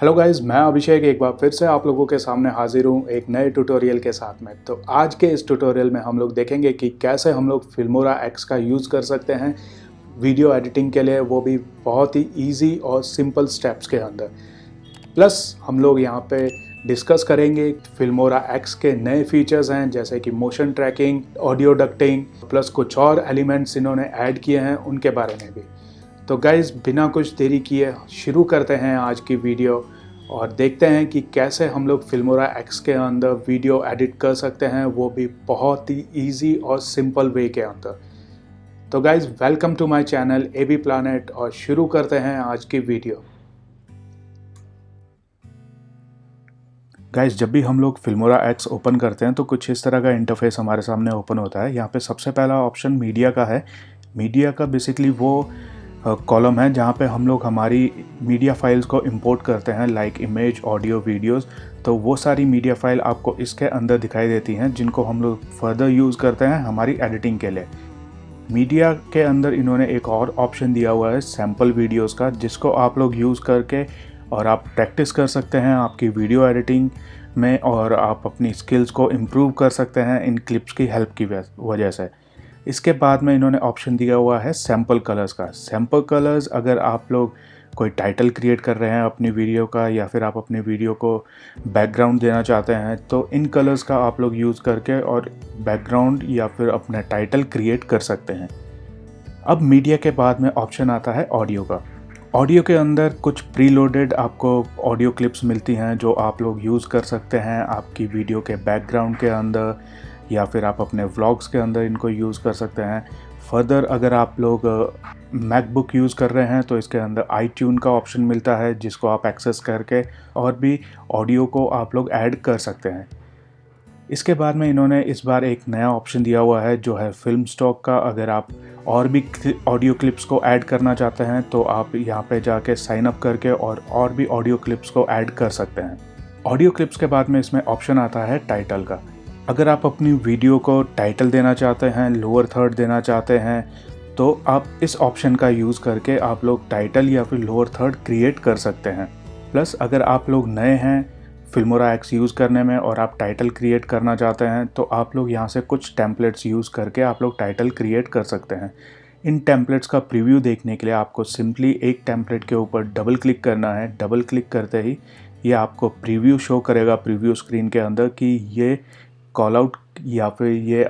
Hello guys, मैं अभिषेक एक बार फिर से आप लोगों के सामने हाजिर हूँ एक नए ट्यूटोरियल के साथ में। तो आज के इस ट्यूटोरियल में हम लोग देखेंगे कि कैसे हम लोग फिल्मोरा एक्स का यूज़ कर सकते हैं वीडियो एडिटिंग के लिए, वो भी बहुत ही इजी और सिंपल स्टेप्स के अंदर। प्लस हम लोग यहाँ पे डिस्कस करेंगे फिल्मोरा एक्स के नए फीचर्स हैं जैसे कि motion tracking, audio ducting, plus कुछ और एलिमेंट्स इन्होंने ऐड किए हैं उनके बारे में भी। तो गाइज़, बिना कुछ देरी किए शुरू करते हैं आज की वीडियो और देखते हैं कि कैसे हम लोग फिल्मोरा एक्स के अंदर वीडियो एडिट कर सकते हैं, वो भी बहुत ही इजी और सिंपल वे के अंदर। तो guys, welcome to my channel AB Planet और शुरू करते हैं आज की वीडियो। गाइज़, जब भी हम लोग फिल्मोरा एक्स ओपन करते हैं तो कुछ इस तरह का इंटरफेस हमारे सामने ओपन होता है। यहाँ पे सबसे पहला ऑप्शन मीडिया का है। मीडिया का बेसिकली वो कॉलम है जहाँ पे हम लोग हमारी मीडिया फाइल्स को इंपोर्ट करते हैं, लाइक इमेज, ऑडियो, वीडियोस। तो वो सारी मीडिया फाइल आपको इसके अंदर दिखाई देती हैं जिनको हम लोग फर्दर यूज़ करते हैं हमारी एडिटिंग के लिए। मीडिया के अंदर इन्होंने एक और ऑप्शन दिया हुआ है सैम्पल वीडियोस का, जिसको आप लोग यूज़ करके और आप प्रैक्टिस कर सकते हैं आपकी वीडियो एडिटिंग में और आप अपनी स्किल्स को इम्प्रूव कर सकते हैं इन क्लिप्स की हेल्प की वजह से। इसके बाद में इन्होंने ऑप्शन दिया हुआ है सैम्पल कलर्स का। सैम्पल कलर्स, अगर आप लोग कोई टाइटल क्रिएट कर रहे हैं अपनी वीडियो का या फिर आप अपनी वीडियो को बैकग्राउंड देना चाहते हैं, तो इन कलर्स का आप लोग यूज़ करके और बैकग्राउंड या फिर अपना टाइटल क्रिएट कर सकते हैं। अब मीडिया के बाद में ऑप्शन आता है ऑडियो का। ऑडियो के अंदर कुछ प्रीलोडेड आपको ऑडियो क्लिप्स मिलती हैं जो आप लोग यूज़ कर सकते हैं आपकी वीडियो के बैकग्राउंड के अंदर या फिर आप अपने व्लॉग्स के अंदर इनको यूज़ कर सकते हैं। फर्दर अगर आप लोग मैकबुक यूज़ कर रहे हैं तो इसके अंदर iTunes का ऑप्शन मिलता है जिसको आप एक्सेस करके और भी ऑडियो को आप लोग ऐड कर सकते हैं। इसके बाद में इन्होंने इस बार एक नया ऑप्शन दिया हुआ है जो है फिल्म स्टॉक का। अगर आप और भी ऑडियो क्लिप्स को ऐड करना चाहते हैं तो आप यहाँ पे जाके साइन अप करके और भी ऑडियो क्लिप्स को ऐड कर सकते हैं। ऑडियो क्लिप्स के बाद में इसमें ऑप्शन आता है टाइटल का। अगर आप अपनी वीडियो को टाइटल देना चाहते हैं, लोअर थर्ड देना चाहते हैं, तो आप इस ऑप्शन का यूज़ करके आप लोग टाइटल या फिर लोअर थर्ड क्रिएट कर सकते हैं। प्लस अगर आप लोग नए हैं फिल्मोरा एक्स यूज़ करने में और आप टाइटल क्रिएट करना चाहते हैं तो आप लोग यहाँ से कुछ टेम्पलेट्स यूज़ करके आप लोग टाइटल क्रिएट कर सकते हैं। इन टेम्पलेट्स का प्रीव्यू देखने के लिए आपको सिंपली एक टेम्पलेट के ऊपर डबल क्लिक करना है। डबल क्लिक करते ही ये आपको प्रीव्यू शो करेगा प्रीव्यू स्क्रीन के अंदर कि ये कॉल आउट या फिर ये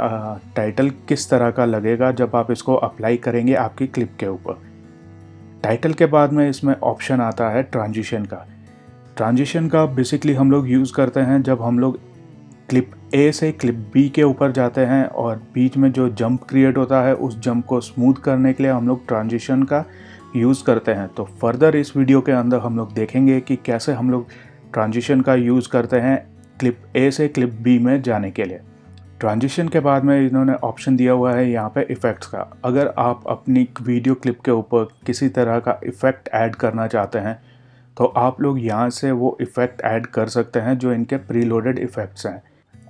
टाइटल किस तरह का लगेगा जब आप इसको अप्लाई करेंगे आपकी क्लिप के ऊपर। टाइटल के बाद में इसमें ऑप्शन आता है ट्रांजिशन का। ट्रांजिशन का बेसिकली हम लोग यूज़ करते हैं जब हम लोग क्लिप ए से क्लिप बी के ऊपर जाते हैं और बीच में जो जंप क्रिएट होता है उस जंप को स्मूथ करने के लिए हम लोग ट्रांजिशन का यूज़ करते हैं। तो फर्दर इस वीडियो के अंदर हम लोग देखेंगे कि कैसे हम लोग ट्रांजिशन का यूज़ करते हैं क्लिप ए से क्लिप बी में जाने के लिए। ट्रांजिशन के बाद में इन्होंने ऑप्शन दिया हुआ है यहाँ पे इफ़ेक्ट्स का। अगर आप अपनी वीडियो क्लिप के ऊपर किसी तरह का इफ़ेक्ट ऐड करना चाहते हैं तो आप लोग यहाँ से वो इफ़ेक्ट ऐड कर सकते हैं जो इनके प्रीलोडेड इफ़ेक्ट्स हैं।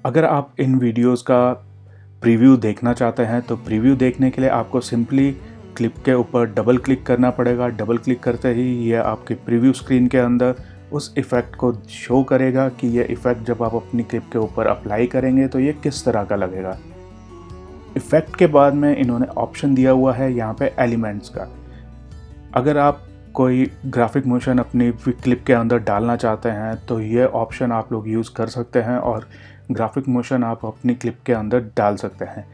अगर आप इन वीडियोस का प्रीव्यू देखना चाहते हैं तो प्रीव्यू देखने के लिए आपको सिंपली क्लिप के ऊपर डबल क्लिक करना पड़ेगा। डबल क्लिक करते ही ये आपकी प्रीव्यू स्क्रीन के अंदर उस इफ़ेक्ट को शो करेगा कि ये इफ़ेक्ट जब आप अपनी क्लिप के ऊपर अप्लाई करेंगे तो ये किस तरह का लगेगा। इफ़ेक्ट के बाद में इन्होंने ऑप्शन दिया हुआ है यहाँ पे एलिमेंट्स का। अगर आप कोई ग्राफिक मोशन अपनी क्लिप के अंदर डालना चाहते हैं तो ये ऑप्शन आप लोग यूज़ कर सकते हैं और ग्राफिक मोशन आप अपनी क्लिप के अंदर डाल सकते हैं।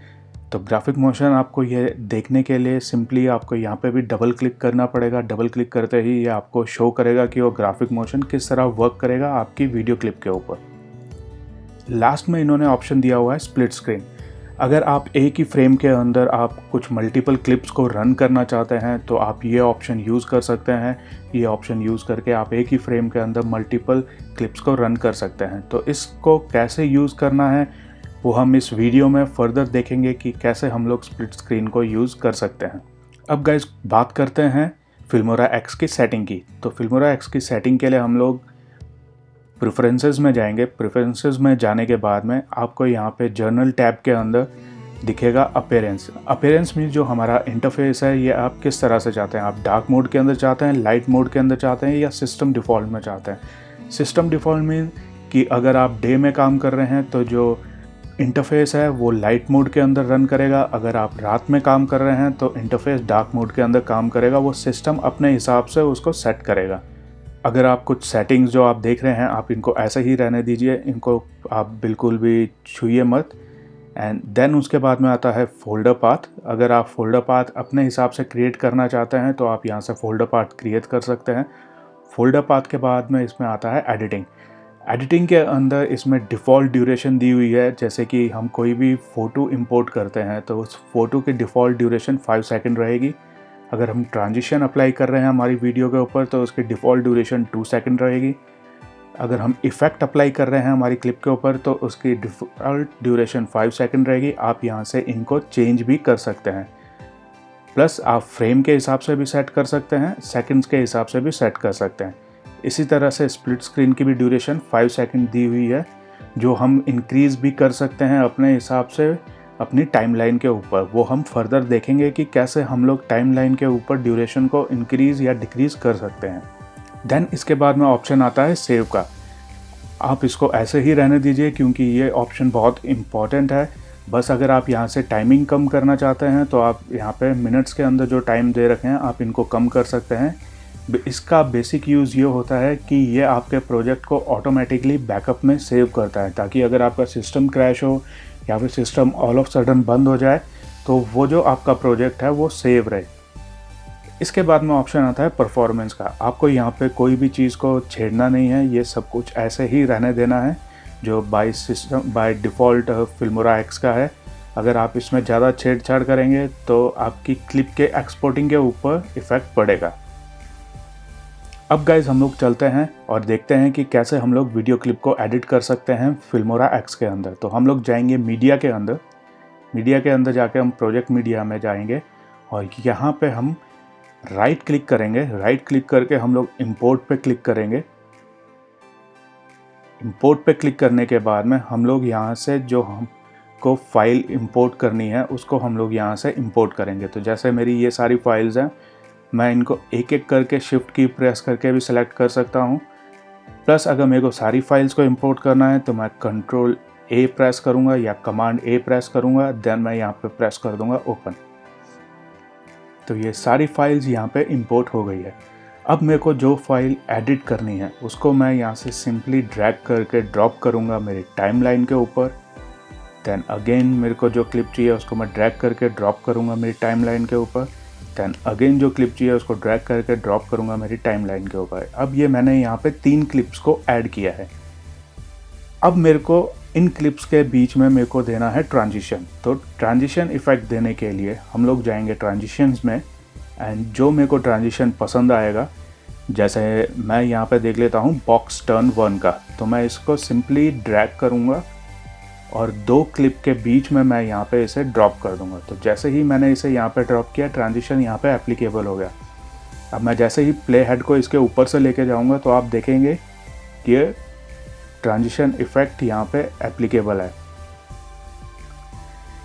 तो ग्राफिक मोशन आपको ये देखने के लिए सिंपली आपको यहाँ पे भी डबल क्लिक करना पड़ेगा। डबल क्लिक करते ही ये आपको शो करेगा कि वो ग्राफिक मोशन किस तरह वर्क करेगा आपकी वीडियो क्लिप के ऊपर। लास्ट में इन्होंने ऑप्शन दिया हुआ है स्प्लिट स्क्रीन। अगर आप एक ही फ्रेम के अंदर आप कुछ मल्टीपल क्लिप्स को रन करना चाहते हैं तो आप ये ऑप्शन यूज़ कर सकते हैं। ये ऑप्शन यूज़ करके आप एक ही फ्रेम के अंदर मल्टीपल क्लिप्स को रन कर सकते हैं। तो इसको कैसे यूज़ करना है वो हम इस वीडियो में फर्दर देखेंगे कि कैसे हम लोग स्प्लिट स्क्रीन को यूज़ कर सकते हैं। अब गाइस, बात करते हैं फिल्मोरा एक्स की सेटिंग की। तो फिल्मोरा एक्स की सेटिंग के लिए हम लोग प्रेफरेंसेस में जाएंगे। प्रेफरेंसेस में जाने के बाद में आपको यहाँ पे जर्नल टैब के अंदर दिखेगा अपीयरेंस। अपीयरेंस मीन्स जो हमारा इंटरफेस है ये आप किस तरह से चाहते हैं, आप डार्क मोड के अंदर चाहते हैं, लाइट मोड के अंदर चाहते हैं, या सिस्टम डिफ़ॉल्ट में चाहते हैं। सिस्टम डिफ़ॉल्ट मीन कि अगर आप डे में काम कर रहे हैं तो जो इंटरफेस है वो लाइट मोड के अंदर रन करेगा, अगर आप रात में काम कर रहे हैं तो इंटरफेस डार्क मोड के अंदर काम करेगा, वो सिस्टम अपने हिसाब से उसको सेट करेगा। अगर आप कुछ सेटिंग्स जो आप देख रहे हैं आप इनको ऐसे ही रहने दीजिए, इनको आप बिल्कुल भी छूइए मत। एंड देन उसके बाद में आता है फ़ोल्डर पाथ। अगर आप फ़ोल्डर पाथ अपने हिसाब से क्रिएट करना चाहते हैं तो आप यहाँ से फ़ोल्डर पाथ क्रिएट कर सकते हैं। फ़ोल्डर पाथ के बाद में इसमें आता है एडिटिंग। एडिटिंग के अंदर इसमें डिफ़ॉल्ट ड्यूरेशन दी हुई है, जैसे कि हम कोई भी फ़ोटो इंपोर्ट करते हैं तो उस फ़ोटो की डिफ़ॉल्ट ड्यूरेशन 5 सेकंड रहेगी। अगर हम ट्रांजिशन अप्लाई कर रहे हैं हमारी वीडियो के ऊपर तो उसकी डिफ़ॉल्ट ड्यूरेशन 2 सेकंड रहेगी। अगर हम इफ़ेक्ट अप्लाई कर रहे हैं हमारी क्लिप के ऊपर तो उसकी डिफ़ॉल्ट ड्यूरेशन 5 सेकंड रहेगी। आप यहाँ से इनको चेंज भी कर सकते हैं। प्लस आप फ्रेम के हिसाब से भी सेट कर सकते हैं, सेकंड्स के हिसाब से भी सेट कर सकते हैं। इसी तरह से स्प्लिट स्क्रीन की भी ड्यूरेशन 5 सेकंड दी हुई है, जो हम इंक्रीज़ भी कर सकते हैं अपने हिसाब से अपनी टाइमलाइन के ऊपर। वो हम फर्दर देखेंगे कि कैसे हम लोग टाइमलाइन के ऊपर ड्यूरेशन को इंक्रीज़ या डिक्रीज़ कर सकते हैं। देन इसके बाद में ऑप्शन आता है सेव का। आप इसको ऐसे ही रहने दीजिए क्योंकि ये ऑप्शन बहुत इम्पॉर्टेंट है। बस अगर आप यहाँ से टाइमिंग कम करना चाहते हैं तो आप यहाँ पे मिनट्स के अंदर जो टाइम दे रखे हैं आप इनको कम कर सकते हैं। इसका बेसिक यूज़ ये होता है कि ये आपके प्रोजेक्ट को ऑटोमेटिकली बैकअप में सेव करता है, ताकि अगर आपका सिस्टम क्रैश हो या फिर सिस्टम ऑल ऑफ सडन बंद हो जाए तो वो जो आपका प्रोजेक्ट है वो सेव रहे। इसके बाद में ऑप्शन आता है परफॉर्मेंस का। आपको यहाँ पे कोई भी चीज़ को छेड़ना नहीं है, ये सब कुछ ऐसे ही रहने देना है जो बाय डिफ़ॉल्ट फिल्मोरा एक्स का है। अगर आप इसमें ज़्यादा छेड़छाड़ करेंगे तो आपकी क्लिप के एक्सपोर्टिंग के ऊपर इफ़ेक्ट पड़ेगा। अब गाइज हम लोग चलते हैं और देखते हैं कि कैसे हम लोग वीडियो क्लिप को एडिट कर सकते हैं फिल्मोरा एक्स के अंदर। तो हम लोग जाएंगे मीडिया के अंदर। मीडिया के अंदर जाके हम प्रोजेक्ट मीडिया में जाएंगे और यहाँ पे हम राइट क्लिक करेंगे। राइट क्लिक करके हम लोग इंपोर्ट पे क्लिक करेंगे। इंपोर्ट पे क्लिक करने के बाद में हम लोग यहाँ से जो हमको फ़ाइल इंपोर्ट करनी है उसको हम लोग यहाँ से इंपोर्ट करेंगे। तो जैसे मेरी ये सारी फाइल्स हैं, मैं इनको एक एक करके शिफ्ट की प्रेस करके भी सिलेक्ट कर सकता हूँ। प्लस अगर मेरे को सारी फाइल्स को इंपोर्ट करना है तो मैं कंट्रोल ए प्रेस करूँगा या कमांड ए प्रेस करूँगा, देन मैं यहाँ पे प्रेस कर दूँगा ओपन। तो ये सारी फाइल्स यहाँ पे इंपोर्ट हो गई है। अब मेरे को जो फाइल एडिट करनी है उसको मैं यहाँ से सिंपली ड्रैग करके ड्रॉप करूँगा मेरी टाइमलाइन के ऊपर। देन अगेन मेरे को जो क्लिप चाहिए उसको मैं ड्रैग करके ड्रॉप करूँगा मेरी टाइमलाइन के ऊपर। देन अगेन जो क्लिप चाहिए उसको ड्रैग करके ड्रॉप करूँगा मेरी टाइमलाइन के ऊपर। अब ये मैंने यहाँ पे 3 क्लिप्स को ऐड किया है। अब मेरे को इन क्लिप्स के बीच में मेरे को देना है ट्रांजिशन। तो ट्रांजिशन इफ़ेक्ट देने के लिए हम लोग जाएंगे ट्रांजिशंस में, एंड जो मेरे को ट्रांजिशन पसंद आएगा, जैसे मैं यहाँ पे देख लेता हूँ बॉक्स टर्न 1 का, तो मैं इसको सिंपली ड्रैग करूँगा और 2 क्लिप के बीच में मैं यहाँ पे इसे ड्रॉप कर दूँगा। तो जैसे ही मैंने इसे यहाँ पे ड्रॉप किया ट्रांजिशन यहाँ पे एप्लीकेबल हो गया। अब मैं जैसे ही प्ले हेड को इसके ऊपर से लेके जाऊँगा तो आप देखेंगे कि ट्रांजिशन इफ़ेक्ट यहाँ पे एप्लीकेबल है।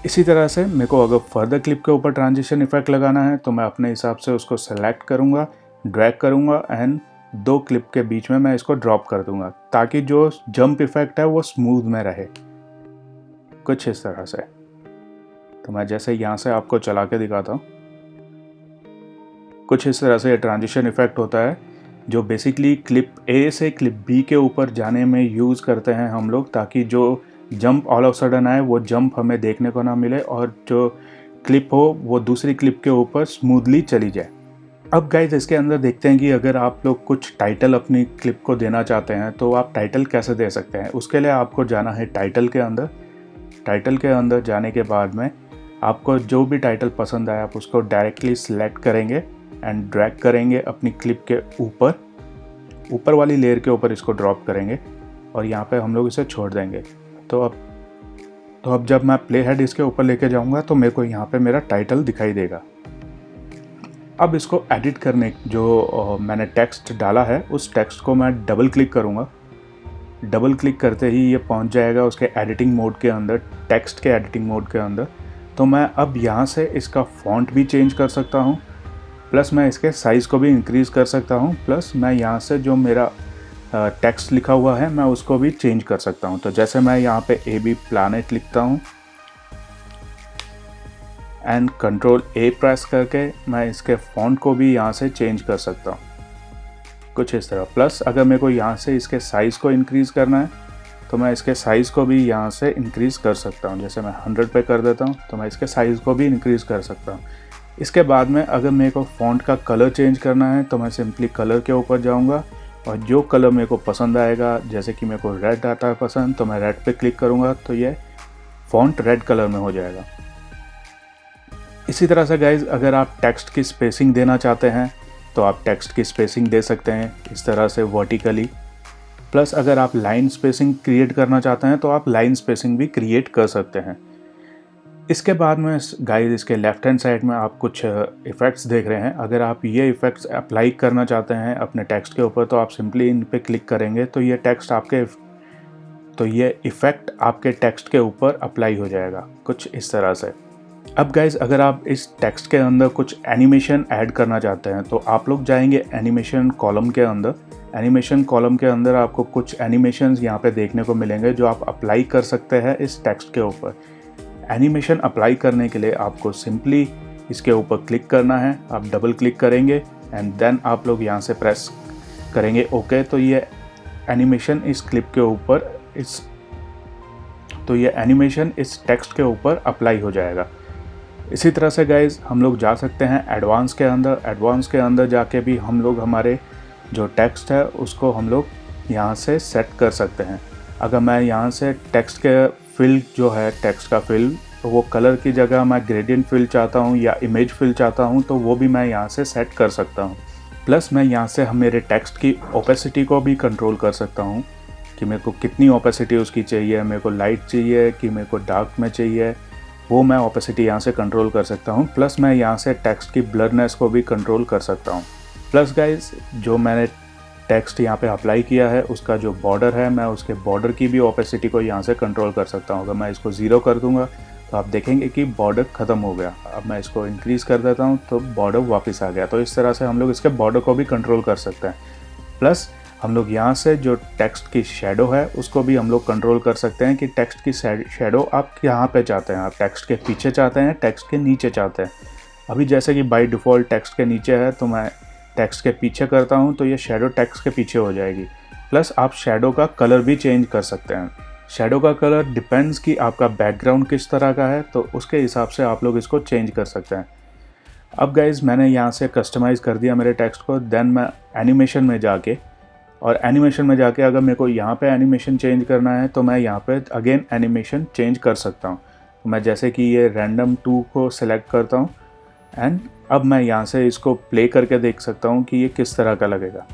इसी तरह से मेरे को अगर फर्दर क्लिप के ऊपर ट्रांजिशन इफ़ेक्ट लगाना है तो मैं अपने हिसाब से उसको सेलेक्ट करूँगा, ड्रैग करूँगा एंड 2 क्लिप के बीच में मैं इसको ड्रॉप कर दूँगा, ताकि जो जंप इफ़ेक्ट है वो स्मूथ में रहे, कुछ इस तरह से। तो मैं जैसे यहाँ से आपको चला के दिखाता हूँ, कुछ इस तरह से ये ट्रांजिशन इफ़ेक्ट होता है, जो बेसिकली क्लिप ए से क्लिप बी के ऊपर जाने में यूज़ करते हैं हम लोग, ताकि जो जंप ऑल ऑफ सडन आए वो जंप हमें देखने को ना मिले और जो क्लिप हो वो दूसरी क्लिप के ऊपर स्मूथली चली जाए। अब गाइज इसके अंदर देखते हैं कि अगर आप लोग कुछ टाइटल अपनी क्लिप को देना चाहते हैं तो आप टाइटल कैसे दे सकते हैं। उसके लिए आपको जाना है टाइटल के अंदर। टाइटल के अंदर जाने के बाद में आपको जो भी टाइटल पसंद आए आप उसको डायरेक्टली सिलेक्ट करेंगे एंड ड्रैग करेंगे अपनी क्लिप के ऊपर वाली लेयर के ऊपर इसको ड्रॉप करेंगे और यहाँ पे हम लोग इसे छोड़ देंगे। तो अब जब मैं प्ले हेड इसके ऊपर लेके जाऊँगा तो मेरे को यहाँ पे मेरा टाइटल दिखाई देगा। अब इसको एडिट करने जो मैंने टेक्स्ट डाला है उस टेक्स्ट को मैं डबल क्लिक करूँगा। डबल क्लिक करते ही ये पहुँच जाएगा उसके एडिटिंग मोड के अंदर, टेक्स्ट के एडिटिंग मोड के अंदर। तो मैं अब यहाँ से इसका फ़ॉन्ट भी चेंज कर सकता हूँ, प्लस मैं इसके साइज़ को भी इंक्रीज़ कर सकता हूँ, प्लस मैं यहाँ से जो मेरा टेक्स्ट लिखा हुआ है मैं उसको भी चेंज कर सकता हूँ। तो जैसे मैं यहाँ पे AB प्लैनेट लिखता हूँ एंड कंट्रोल A प्रेस करके मैं इसके फ़ॉन्ट को भी यहाँ से चेंज कर सकता हूँ, कुछ इस तरह। प्लस अगर मेरे को यहाँ से इसके साइज़ को इंक्रीज़ करना है तो मैं इसके साइज़ को भी यहाँ से इंक्रीज़ कर सकता हूँ। जैसे मैं 100 पे कर देता हूँ तो मैं इसके साइज़ को भी इंक्रीज़ कर सकता हूँ। इसके बाद में अगर मेरे को फ़ॉन्ट का कलर चेंज करना है तो मैं सिंपली कलर के ऊपर जाऊँगा और जो कलर मेरे को पसंद आएगा, जैसे कि मेरे को रेड आता है पसंद, तो मैं रेड पे क्लिक करूँगा तो ये फ़ॉन्ट रेड कलर में हो जाएगा। इसी तरह से गाइज़ अगर आप टेक्स्ट की स्पेसिंग देना चाहते हैं तो आप टेक्स्ट की स्पेसिंग दे सकते हैं इस तरह से वर्टिकली। प्लस अगर आप लाइन स्पेसिंग क्रिएट करना चाहते हैं तो आप लाइन स्पेसिंग भी क्रिएट कर सकते हैं। इसके बाद में गाइस इसके लेफ्ट हैंड साइड में आप कुछ इफ़ेक्ट्स देख रहे हैं। अगर आप ये इफ़ेक्ट्स अप्लाई करना चाहते हैं अपने टेक्स्ट के ऊपर तो आप सिंपली इन पे क्लिक करेंगे तो ये इफ़ेक्ट आपके टेक्स्ट के ऊपर अप्लाई हो जाएगा, कुछ इस तरह से। अब गाइस अगर आप इस टेक्स्ट के अंदर कुछ एनिमेशन ऐड करना चाहते हैं तो आप लोग जाएंगे एनिमेशन कॉलम के अंदर। एनिमेशन कॉलम के अंदर आपको कुछ एनिमेशंस यहाँ पे देखने को मिलेंगे जो आप अप्लाई कर सकते हैं इस टेक्स्ट के ऊपर। एनिमेशन अप्लाई करने के लिए आपको सिंपली इसके ऊपर क्लिक करना है, आप डबल क्लिक करेंगे एंड देन आप लोग यहाँ से प्रेस करेंगे ओके। तो ये एनिमेशन इस क्लिप के ऊपर इस टेक्स्ट के ऊपर अप्लाई हो जाएगा। इसी तरह से गाइज हम लोग जा सकते हैं एडवांस के अंदर। एडवांस के अंदर जाके भी हम लोग हमारे जो टेक्स्ट है उसको हम लोग यहाँ से सेट कर सकते हैं। अगर मैं यहाँ से टेक्स्ट के फिल जो है टेक्स्ट का फिल, तो वो कलर की जगह मैं ग्रेडियंट फिल चाहता हूँ या इमेज फिल चाहता हूँ तो वो भी मैं यहाँ से सेट कर सकता हूँ। प्लस मैं यहाँ से मेरे टेक्स्ट की ओपेसिटी को भी कंट्रोल कर सकता हूँ कि मेरे को कितनी ओपेसिटी उसकी चाहिए, मेरे को लाइट चाहिए कि मेरे को डार्क में चाहिए, वो मैं ओपेसिटी यहाँ से कंट्रोल कर सकता हूँ। प्लस मैं यहाँ से टेक्स्ट की ब्लरनेस को भी कंट्रोल कर सकता हूँ। प्लस गाइज जो मैंने टेक्स्ट यहाँ पे अप्लाई किया है उसका जो बॉर्डर है मैं उसके बॉर्डर की भी ओपेसिटी को यहाँ से कंट्रोल कर सकता हूँ। अगर मैं इसको 0 कर दूँगा तो आप देखेंगे कि बॉर्डर ख़त्म हो गया। अब मैं इसको इंक्रीज़ कर देता हूँ तो बॉर्डर वापस आ गया। तो इस तरह से हम लोग इसके बॉर्डर को भी कंट्रोल कर सकते हैं। प्लस हम लोग यहाँ से जो टेक्स्ट की शेडो है उसको भी हम लोग कंट्रोल कर सकते हैं कि टेक्स्ट की शेडो आप यहाँ पे चाहते हैं, आप टेक्स्ट के पीछे चाहते हैं, टेक्स्ट के नीचे चाहते हैं। अभी जैसे कि बाय डिफ़ॉल्ट टेक्स्ट के नीचे है तो मैं टेक्स्ट के पीछे करता हूँ तो ये शेडो टेक्स्ट के पीछे हो जाएगी। प्लस आप शेडो का कलर भी चेंज कर सकते हैं। शेडो का कलर डिपेंड्स कि आपका बैकग्राउंड किस तरह का है तो उसके हिसाब से आप लोग इसको चेंज कर सकते हैं। अब गाइज मैंने यहाँ से कस्टमाइज़ कर दिया मेरे टेक्स्ट को। देन मैं एनिमेशन में जाके अगर मेरे को यहाँ पे एनिमेशन चेंज करना है तो मैं यहाँ पे अगेन एनिमेशन चेंज कर सकता हूँ। तो मैं जैसे कि ये रैंडम 2 को सिलेक्ट करता हूँ एंड अब मैं यहाँ से इसको प्ले करके देख सकता हूँ कि ये किस तरह का लगेगा।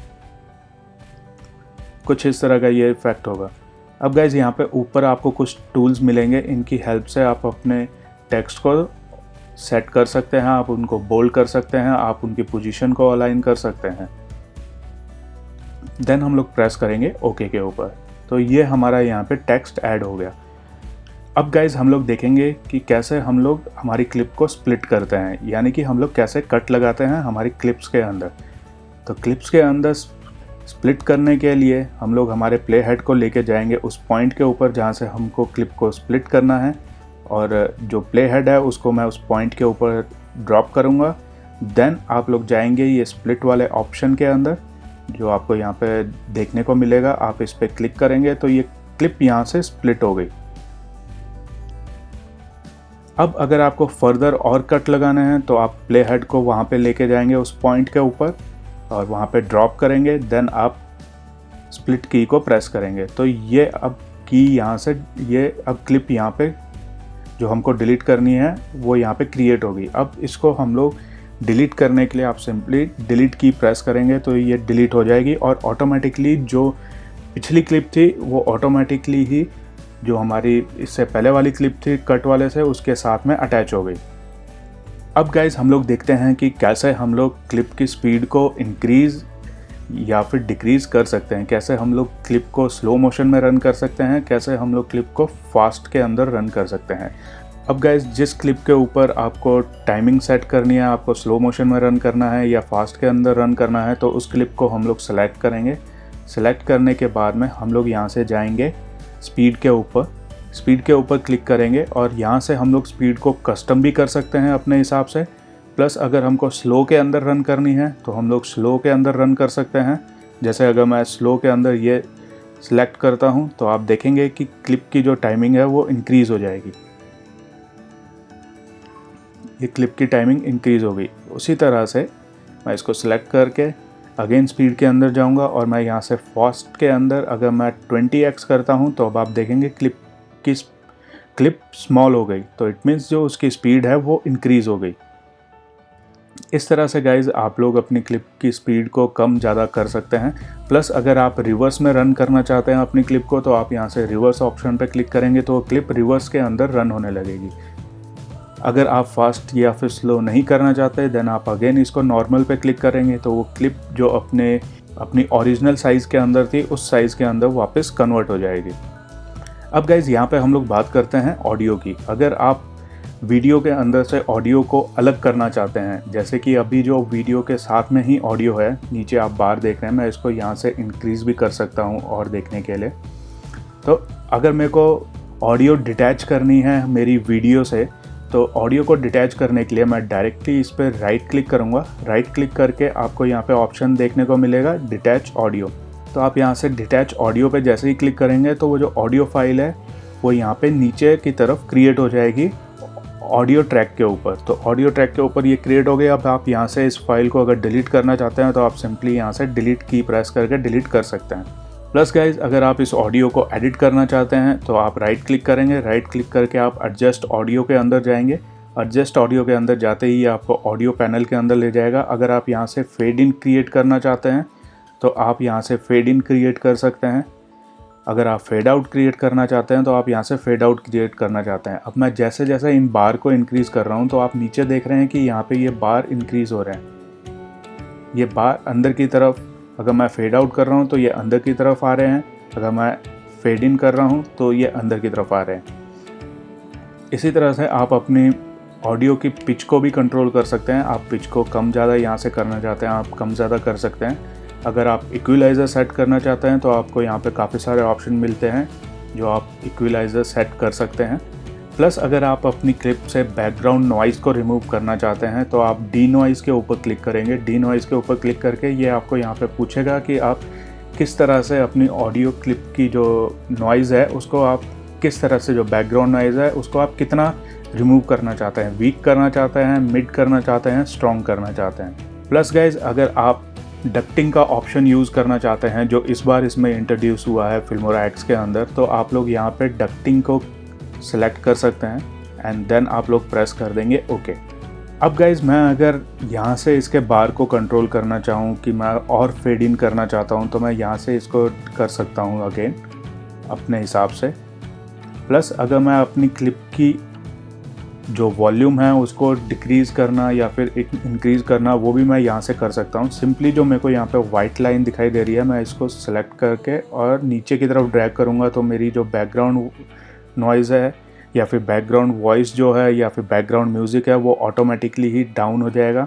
कुछ इस तरह का ये इफ़ेक्ट होगा। अब गाइज यहाँ पे ऊपर आपको कुछ टूल्स मिलेंगे, इनकी हेल्प से आप अपने टेक्स्ट को सेट कर सकते हैं, आप उनको बोल्ड कर सकते हैं, आप उनकी पोजीशन को अलाइन कर सकते हैं। देन हम लोग प्रेस करेंगे ओके के ऊपर तो ये हमारा यहाँ पे टेक्स्ट ऐड हो गया। अब गाइज हम लोग देखेंगे कि कैसे हम लोग हमारी क्लिप को स्प्लिट करते हैं, यानी कि हम लोग कैसे कट लगाते हैं हमारी क्लिप्स के अंदर। तो क्लिप्स के अंदर स्प्लिट करने के लिए हम लोग हमारे प्ले हेड को लेके जाएंगे उस पॉइंट के ऊपर जहाँ से हमको क्लिप को स्प्लिट करना है, और जो प्ले हेड है उसको मैं उस पॉइंट के ऊपर ड्रॉप करूँगा। देन आप लोग जाएंगे ये स्प्लिट वाले ऑप्शन के अंदर जो आपको यहाँ पे देखने को मिलेगा, आप इस पर क्लिक करेंगे तो ये क्लिप यहाँ से स्प्लिट हो गई। अब अगर आपको फर्दर और कट लगाना है तो आप प्ले हेड को वहाँ पे लेके जाएंगे उस पॉइंट के ऊपर और वहाँ पे ड्रॉप करेंगे। देन आप स्प्लिट की को प्रेस करेंगे तो ये अब की यहाँ से ये अब क्लिप यहाँ पे जो हमको डिलीट करनी है वो यहाँ पे क्रिएट होगी। अब इसको हम लोग डिलीट करने के लिए आप सिंपली डिलीट की प्रेस करेंगे तो ये डिलीट हो जाएगी और ऑटोमेटिकली जो पिछली क्लिप थी वो ऑटोमेटिकली ही जो हमारी इससे पहले वाली क्लिप थी कट वाले से उसके साथ में अटैच हो गई। अब गाइज हम लोग देखते हैं कि कैसे हम लोग क्लिप की स्पीड को इंक्रीज़ या फिर डिक्रीज़ कर सकते हैं, कैसे हम लोग क्लिप को स्लो मोशन में रन कर सकते हैं, कैसे हम लोग क्लिप को फास्ट के अंदर रन कर सकते हैं। अब गाइज जिस क्लिप के ऊपर आपको टाइमिंग सेट करनी है, आपको स्लो मोशन में रन करना है या फास्ट के अंदर रन करना है, तो उस क्लिप को हम लोग सेलेक्ट करेंगे। सेलेक्ट करने के बाद में हम लोग यहाँ से जाएंगे स्पीड के ऊपर क्लिक करेंगे और यहाँ से हम लोग स्पीड को कस्टम भी कर सकते हैं अपने हिसाब से। प्लस अगर हमको स्लो के अंदर रन करनी है तो हम लोग स्लो के अंदर रन कर सकते हैं। जैसे अगर मैं स्लो के अंदर ये सिलेक्ट करता हूँ तो आप देखेंगे कि क्लिप की जो टाइमिंग है वो इंक्रीज़ हो जाएगी। ये क्लिप की टाइमिंग इंक्रीज़ हो गई। उसी तरह से मैं इसको सिलेक्ट करके अगेन स्पीड के अंदर जाऊंगा और मैं यहाँ से फास्ट के अंदर अगर मैं 20x करता हूँ तो अब आप देखेंगे क्लिप स्मॉल हो गई, तो इट मीन्स जो उसकी स्पीड है वो इंक्रीज़ हो गई। इस तरह से गाइज आप लोग अपनी क्लिप की स्पीड को कम ज़्यादा कर सकते हैं। प्लस अगर आप रिवर्स में रन करना चाहते हैं अपनी क्लिप को, तो आप यहाँ से रिवर्स ऑप्शन पर क्लिक करेंगे तो क्लिप रिवर्स के अंदर रन होने लगेगी। अगर आप फास्ट या फिर स्लो नहीं करना चाहते देन आप अगेन इसको नॉर्मल पे क्लिक करेंगे तो वो क्लिप जो अपनी ओरिजिनल साइज़ के अंदर थी उस साइज़ के अंदर वापस कन्वर्ट हो जाएगी। अब गाइज़ यहाँ पे हम लोग बात करते हैं ऑडियो की। अगर आप वीडियो के अंदर से ऑडियो को अलग करना चाहते हैं, जैसे कि अभी जो वीडियो के साथ में ही ऑडियो है, नीचे आप बार देख रहे हैं, मैं इसको यहाँ से इंक्रीज़ भी कर सकता हूँ और देखने के लिए। तो अगर मेरे को ऑडियो डिटैच करनी है मेरी वीडियो से, तो ऑडियो को डिटैच करने के लिए मैं डायरेक्टली इस पर राइट क्लिक करूँगा। राइट क्लिक करके आपको यहाँ पे ऑप्शन देखने को मिलेगा डिटैच ऑडियो। तो आप यहाँ से डिटैच ऑडियो पे जैसे ही क्लिक करेंगे तो वो जो ऑडियो फाइल है वो यहाँ पे नीचे की तरफ क्रिएट हो जाएगी ऑडियो ट्रैक के ऊपर। तो ऑडियो ट्रैक के ऊपर ये क्रिएट हो गया। अब आप यहाँ से इस फाइल को अगर डिलीट करना चाहते हैं तो आप सिंपली यहाँ से डिलीट की प्रेस करके डिलीट कर सकते हैं। प्लस गाइज अगर आप इस ऑडियो को एडिट करना चाहते हैं तो आप राइट क्लिक करेंगे। राइट क्लिक करके आप एडजस्ट ऑडियो के अंदर जाएंगे। एडजस्ट ऑडियो के अंदर जाते ही आपको ऑडियो पैनल के अंदर ले जाएगा। अगर आप यहाँ से फेड इन क्रिएट करना चाहते हैं तो आप यहाँ से फेड इन क्रिएट कर सकते हैं। अगर आप फेड आउट क्रिएट करना चाहते हैं तो आप यहाँ से फेड आउट क्रिएट करना चाहते हैं। अब मैं जैसे जैसे इन बार को इंक्रीज़ कर रहा हूँ तो आप नीचे देख रहे हैं कि यहाँ पे ये बार इंक्रीज़ हो रहे हैं। ये बार अंदर की तरफ, अगर मैं फेड आउट कर रहा हूँ तो ये अंदर की तरफ आ रहे हैं, अगर मैं फेड इन कर रहा हूँ तो ये अंदर की तरफ आ रहे हैं। इसी तरह से आप अपनी ऑडियो की पिच को भी कंट्रोल कर सकते हैं। आप पिच को कम ज़्यादा यहाँ से करना चाहते हैं आप कम ज़्यादा कर सकते हैं। अगर आप इक्विलाइज़र सेट करना चाहते हैं तो आपको यहाँ पे काफ़ी सारे ऑप्शन मिलते हैं जो आप इक्विलाइज़र सेट कर सकते हैं। प्लस अगर आप अपनी क्लिप से बैकग्राउंड नॉइज़ को रिमूव करना चाहते हैं तो आप डी नॉइज़ के ऊपर क्लिक करेंगे। डी नॉइज़ के ऊपर क्लिक करके ये आपको यहाँ पे पूछेगा कि आप किस तरह से अपनी ऑडियो क्लिप की जो नॉइज़ है उसको आप किस तरह से, जो बैकग्राउंड नॉइज़ है उसको आप कितना रिमूव करना चाहते हैं, वीक करना चाहते हैं, मिड करना चाहते हैं, स्ट्रॉन्ग करना चाहते हैं। प्लस गाइज अगर आप डक्टिंग का ऑप्शन यूज़ करना चाहते हैं जो इस बार इसमें इंट्रोड्यूस हुआ है फिल्मोरा एक्स के अंदर, तो आप लोग यहाँ पे डक्टिंग को सिलेक्ट कर सकते हैं एंड देन आप लोग प्रेस कर देंगे ओके। अब गाइज मैं अगर यहाँ से इसके बार को कंट्रोल करना चाहूँ कि मैं और फेड इन करना चाहता हूँ तो मैं यहाँ से इसको कर सकता हूँ अगेन अपने हिसाब से। प्लस अगर मैं अपनी क्लिप की जो वॉल्यूम है उसको डिक्रीज़ करना या फिर इंक्रीज़ करना वो भी मैं यहाँ से कर सकता हूँ। सिंपली जो मेरे को यहाँ पे वाइट लाइन दिखाई दे रही है मैं इसको सेलेक्ट करके और नीचे की तरफ ड्रैग करूँगा तो मेरी जो बैकग्राउंड नॉइज़ है या फिर बैकग्राउंड वॉइस जो है या फिर बैकग्राउंड म्यूज़िक है वो ऑटोमेटिकली ही डाउन हो जाएगा,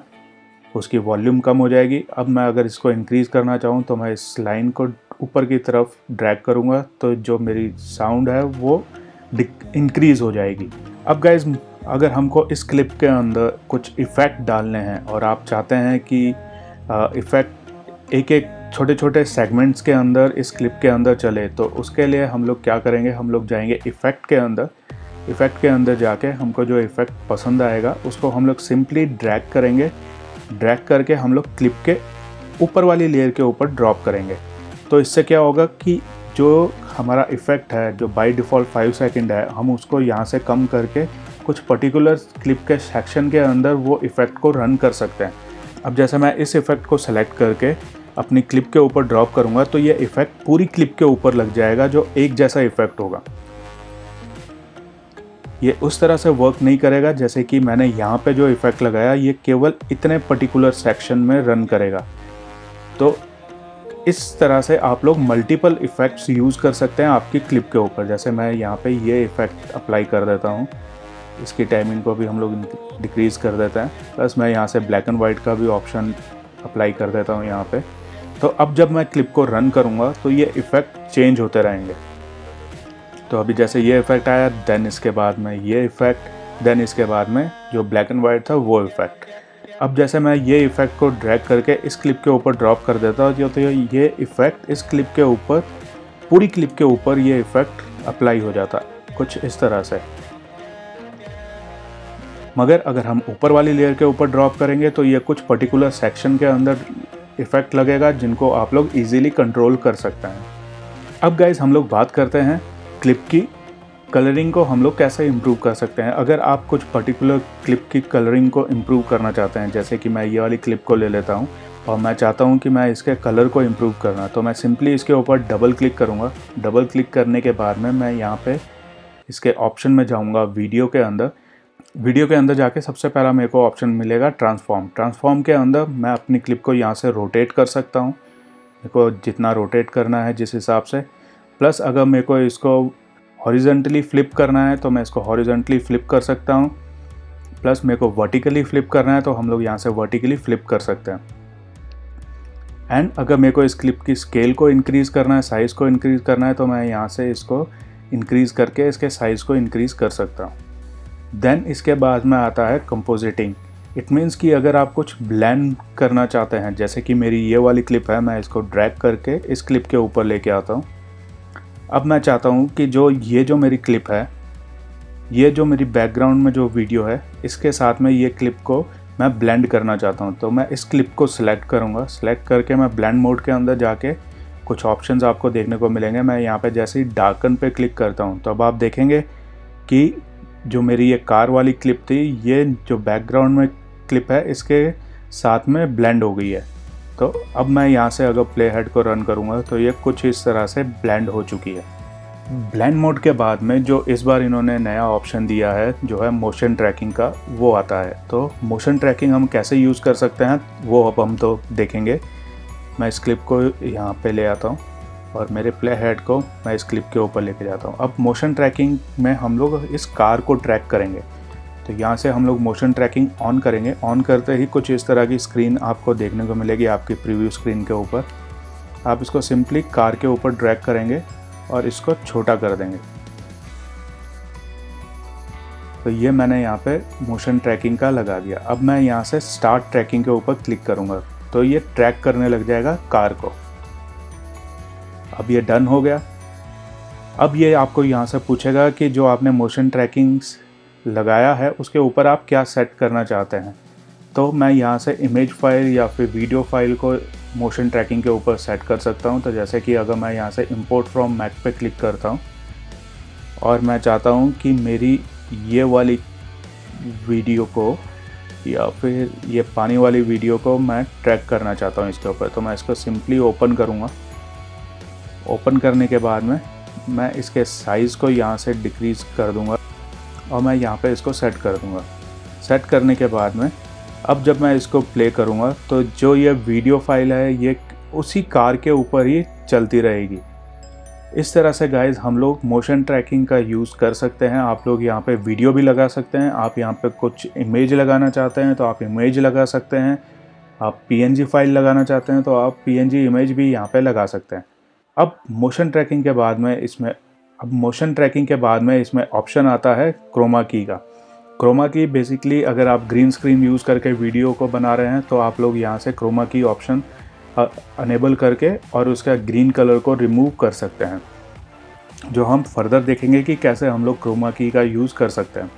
उसकी वॉल्यूम कम हो जाएगी। अब मैं अगर इसको इंक्रीज़ करना चाहूँ तो मैं इस लाइन को ऊपर की तरफ ड्रैग करूँगा तो जो मेरी साउंड है वो इंक्रीज़ हो जाएगी। अब गाइज अगर हमको इस क्लिप के अंदर कुछ इफ़ेक्ट डालने हैं और आप चाहते हैं कि इफ़ेक्ट एक एक छोटे छोटे सेगमेंट्स के अंदर इस क्लिप के अंदर चले, तो उसके लिए हम लोग क्या करेंगे, हम लोग जाएंगे इफ़ेक्ट के अंदर। इफ़ेक्ट के अंदर जाके हमको जो इफ़ेक्ट पसंद आएगा उसको हम लोग सिंपली ड्रैग करेंगे। ड्रैग करके हम लोग क्लिप के ऊपर वाली लेयर के ऊपर ड्रॉप करेंगे। तो इससे क्या होगा कि जो हमारा इफ़ेक्ट है जो बाय डिफ़ॉल्ट 5 सेकंड है, हम उसको यहाँ से कम करके कुछ पर्टिकुलर क्लिप के सेक्शन के अंदर वो इफ़ेक्ट को रन कर सकते हैं। अब जैसे मैं इस इफ़ेक्ट को सेलेक्ट करके अपनी क्लिप के ऊपर ड्रॉप करूँगा तो ये इफ़ेक्ट पूरी क्लिप के ऊपर लग जाएगा जो एक जैसा इफ़ेक्ट होगा। ये उस तरह से वर्क नहीं करेगा जैसे कि मैंने यहाँ पे जो इफ़ेक्ट लगाया ये केवल इतने पर्टिकुलर सेक्शन में रन करेगा। तो इस तरह से आप लोग मल्टीपल इफ़ेक्ट्स यूज़ कर सकते हैं आपकी क्लिप के ऊपर। जैसे मैं यहाँ पे ये इफ़ेक्ट अप्लाई कर देता हूँ, इसकी टाइमिंग को भी हम लोग डिक्रीज़ कर देते हैं। प्लस मैं यहाँ से ब्लैक एंड वाइट का भी ऑप्शन अप्लाई कर देता हूँ यहाँ पे। तो अब जब मैं क्लिप को रन करूँगा तो ये इफ़ेक्ट चेंज होते रहेंगे। तो अभी जैसे ये इफ़ेक्ट आया, देन इसके बाद में ये इफ़ेक्ट, देन इसके बाद में जो ब्लैक एंड वाइट था वो इफ़ेक्ट। अब जैसे मैं ये इफ़ेक्ट को ड्रैग करके इस क्लिप के ऊपर ड्रॉप कर देता हूँ तो ये इफ़ेक्ट इस क्लिप के ऊपर, पूरी क्लिप के ऊपर ये इफ़ेक्ट अप्लाई हो जाता है कुछ इस तरह से। मगर अगर हम ऊपर वाली लेयर के ऊपर ड्रॉप करेंगे तो ये कुछ पर्टिकुलर सेक्शन के अंदर इफ़ेक्ट लगेगा जिनको आप लोग इजीली कंट्रोल कर सकते हैं। अब गाइस हम लोग बात करते हैं क्लिप की कलरिंग को हम लोग कैसे इम्प्रूव कर सकते हैं। अगर आप कुछ पर्टिकुलर क्लिप की कलरिंग को इम्प्रूव करना चाहते हैं, जैसे कि मैं ये वाली क्लिप को ले लेता हूँ और मैं चाहता हूँ कि मैं इसके कलर को इम्प्रूव करना, तो मैं सिंपली इसके ऊपर डबल क्लिक करूँगा। डबल क्लिक करने के बाद में मैं यहाँ पे इसके ऑप्शन में जाऊँगा वीडियो के अंदर। वीडियो के अंदर जाके सबसे पहला मेरे को ऑप्शन मिलेगा ट्रांसफॉर्म। ट्रांसफॉर्म के अंदर मैं अपनी क्लिप को यहाँ से रोटेट कर सकता हूँ, मेरे को जितना रोटेट करना है जिस हिसाब से। प्लस अगर मेरे को इसको हॉरिजॉन्टली फ्लिप करना है तो मैं इसको हॉरिजॉन्टली फ्लिप कर सकता हूँ। प्लस मेरे को वर्टिकली फ्लिप करना है तो हम लोग यहाँ से वर्टिकली फ्लिप कर सकते हैं। एंड अगर मेरे को इस क्लिप की स्केल को इंक्रीज़ करना है, साइज़ को इंक्रीज़ करना है, तो मैं यहाँ से इसको इंक्रीज़ करके इसके साइज़ को इंक्रीज़ कर सकता हूँ। देन इसके बाद में आता है कंपोजिटिंग। इट मीन्स कि अगर आप कुछ ब्लेंड करना चाहते हैं, जैसे कि मेरी ये वाली क्लिप है, मैं इसको ड्रैग करके इस क्लिप के ऊपर लेके आता हूँ। अब मैं चाहता हूँ कि ये जो मेरी क्लिप है, ये जो मेरी बैकग्राउंड में जो वीडियो है, इसके साथ में ये क्लिप को मैं ब्लेंड करना चाहता हूँ। तो मैं इस क्लिप को सिलेक्ट करूँगा। सिलेक्ट करके मैं ब्लेंड मोड के अंदर जाके कुछ ऑप्शंस आपको देखने को मिलेंगे। मैं यहाँ पे जैसे ही डार्कन पे क्लिक करता हूँ तो अब आप देखेंगे कि जो मेरी ये कार वाली क्लिप थी, ये जो बैकग्राउंड में क्लिप है इसके साथ में ब्लेंड हो गई है। तो अब मैं यहाँ से अगर प्ले हेड को रन करूँगा तो ये कुछ इस तरह से ब्लेंड हो चुकी है। ब्लेंड मोड के बाद में जो इस बार इन्होंने नया ऑप्शन दिया है जो है मोशन ट्रैकिंग का, वो आता है। तो मोशन ट्रैकिंग हम कैसे यूज़ कर सकते हैं वो अब हम तो देखेंगे। मैं इस क्लिप को यहाँ पे ले आता हूँ और मेरे प्ले हेड को मैं इस क्लिप के ऊपर लेके जाता हूँ। अब मोशन ट्रैकिंग में हम लोग इस कार को ट्रैक करेंगे। तो यहाँ से हम लोग मोशन ट्रैकिंग ऑन करेंगे। ऑन करते ही कुछ इस तरह की स्क्रीन आपको देखने को मिलेगी आपकी प्रीव्यू स्क्रीन के ऊपर। आप इसको सिंपली कार के ऊपर ड्रैग करेंगे और इसको छोटा कर देंगे। तो ये मैंने यहाँ पे मोशन ट्रैकिंग का लगा दिया। अब मैं यहाँ से स्टार्ट ट्रैकिंग के ऊपर क्लिक करूँगा तो ये ट्रैक करने लग जाएगा कार को। अब ये डन हो गया। अब ये आपको यहाँ से पूछेगा कि जो आपने मोशन ट्रैकिंग लगाया है उसके ऊपर आप क्या सेट करना चाहते हैं। तो मैं यहाँ से इमेज फाइल या फिर वीडियो फाइल को मोशन ट्रैकिंग के ऊपर सेट कर सकता हूँ। तो जैसे कि अगर मैं यहाँ से इंपोर्ट फ्रॉम मैक पे क्लिक करता हूँ और मैं चाहता हूँ कि मेरी ये वाली वीडियो को या फिर ये पानी वाली वीडियो को मैं ट्रैक करना चाहता हूँ इसके ऊपर, तो मैं इसको सिंपली ओपन करूँगा। ओपन करने के बाद में मैं इसके साइज़ को यहाँ से डिक्रीज़ कर दूँगा और मैं यहाँ पे इसको सेट कर दूँगा। सेट करने के बाद में अब जब मैं इसको प्ले करूँगा तो जो ये वीडियो फाइल है ये उसी कार के ऊपर ही चलती रहेगी। इस तरह से गाइस हम लोग मोशन ट्रैकिंग का यूज़ कर सकते हैं। आप लोग यहाँ पे वीडियो भी लगा सकते हैं। आप यहाँ पे कुछ इमेज लगाना चाहते हैं तो आप इमेज लगा सकते हैं। आप PNG फाइल लगाना चाहते हैं तो आप PNG इमेज भी यहाँ पे लगा सकते हैं। अब मोशन ट्रैकिंग के बाद में इसमें ऑप्शन आता है क्रोमा की का। क्रोमा की बेसिकली अगर आप ग्रीन स्क्रीन यूज़ करके वीडियो को बना रहे हैं तो आप लोग यहाँ से क्रोमा की ऑप्शन अनेबल करके और उसका ग्रीन कलर को रिमूव कर सकते हैं, जो हम फर्दर देखेंगे कि कैसे हम लोग क्रोमा की का यूज़ कर सकते हैं।